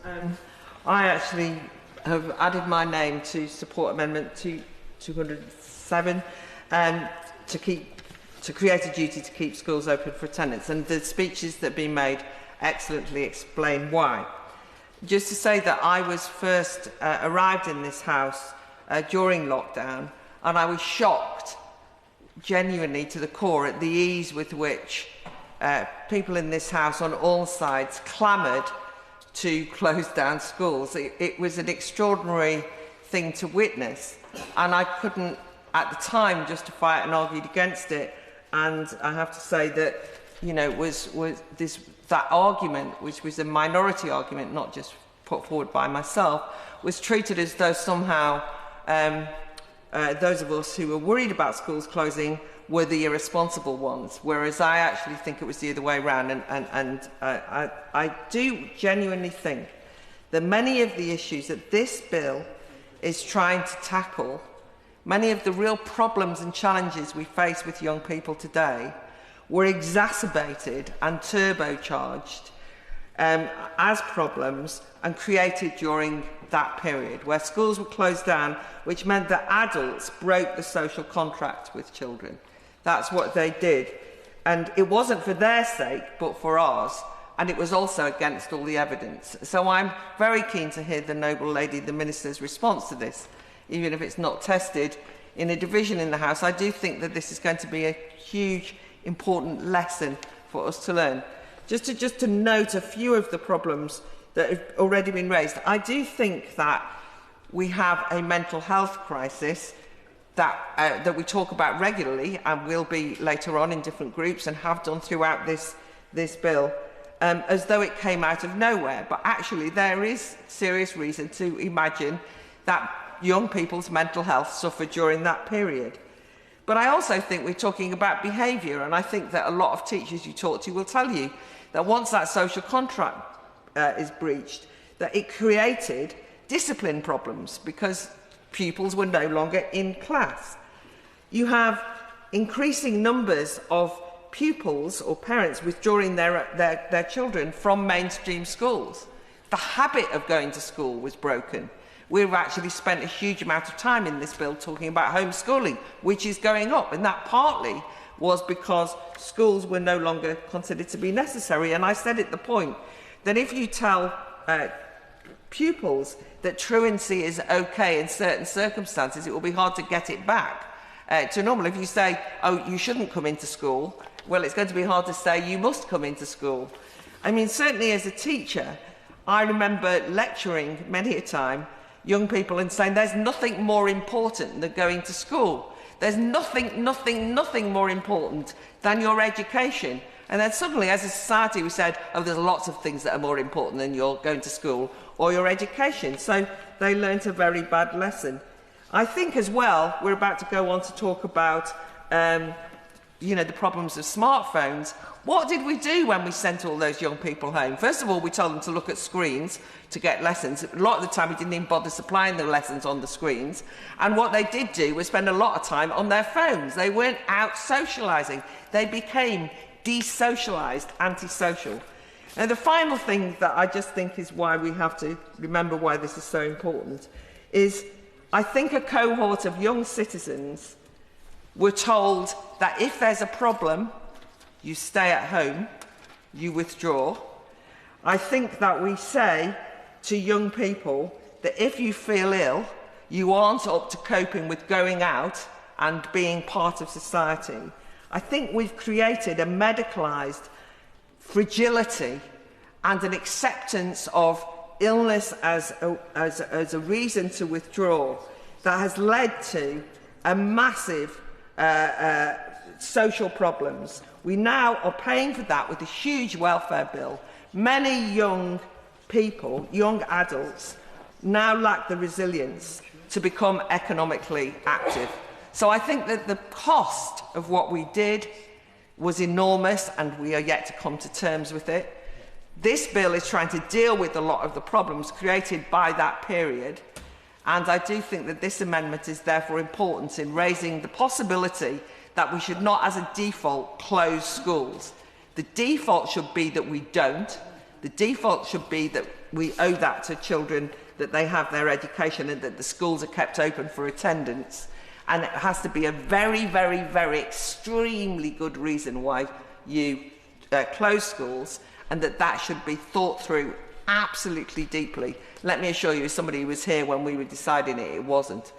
I actually have added my name to support Amendment 207 to create a duty to keep schools open for attendance, and the speeches that have been made excellently explain why. Just to say that I was first arrived in this House during lockdown, and I was shocked genuinely to the core at the ease with which people in this House on all sides clamoured to close down schools. It was an extraordinary thing to witness, and I couldn't at the time justify it and argued against it. And I have to say that, you know, that argument, which was a minority argument, not just put forward by myself, was treated as though somehow those of us who were worried about schools closing were the irresponsible ones, whereas I actually think it was the other way around. And I do genuinely think that many of the issues that this bill is trying to tackle, many of the real problems and challenges we face with young people today, were exacerbated and turbocharged as problems and created during that period, where schools were closed down, which meant that adults broke the social contract with children. That's what they did. And it wasn't for their sake, but for ours. And it was also against all the evidence. So I'm very keen to hear the noble lady, the Minister's response to this, even if it's not tested in a division in the House. I do think that this is going to be a huge, important lesson for us to learn. Just to note a few of the problems that have already been raised, I do think that we have a mental health crisis that we talk about regularly and will be later on in different groups and have done throughout this bill, as though it came out of nowhere. But actually there is serious reason to imagine that young people's mental health suffered during that period. But I also think we're talking about behaviour, and I think that a lot of teachers you talk to will tell you that once that social contract is breached, that it created discipline problems because pupils were no longer in class. You have increasing numbers of pupils or parents withdrawing their children from mainstream schools. The habit of going to school was broken. We've actually spent a huge amount of time in this bill talking about homeschooling, which is going up, and that partly was because schools were no longer considered to be necessary. And I said at the point that if you tell pupils that truancy is okay in certain circumstances, it will be hard to get it back to normal. If you say, oh, you shouldn't come into school, well, it's going to be hard to say you must come into school. I mean, certainly as a teacher, I remember lecturing many a time young people and saying there's nothing more important than going to school. There's nothing more important than your education. And then suddenly, as a society, we said, oh, there's lots of things that are more important than your going to school or your education. So they learnt a very bad lesson. I think as well, we're about to go on to talk about the problems of smartphones. What did we do when we sent all those young people home? First of all, we told them to look at screens to get lessons. A lot of the time, we didn't even bother supplying the lessons on the screens. And what they did do was spend a lot of time on their phones. They weren't out socialising. They became desocialised, antisocial. And the final thing that I just think is why we have to remember why this is so important is I think a cohort of young citizens were told that if there's a problem, you stay at home, you withdraw. I think that we say to young people that if you feel ill, you aren't up to coping with going out and being part of society. I think we've created a medicalised fragility and an acceptance of illness as a reason to withdraw that has led to a massive social problems. We now are paying for that with a huge welfare bill. Many young people, young adults, now lack the resilience to become economically active. So I think that the cost of what we did was enormous, and we are yet to come to terms with it. This bill is trying to deal with a lot of the problems created by that period, and I do think that this amendment is therefore important in raising the possibility that we should not, as a default, close schools. The default should be that we don't. The default should be that we owe that to children, that they have their education and that the schools are kept open for attendance. And it has to be a very, very, very extremely good reason why you close schools, and that should be thought through absolutely deeply. Let me assure you, as somebody who was here when we were deciding it, it wasn't.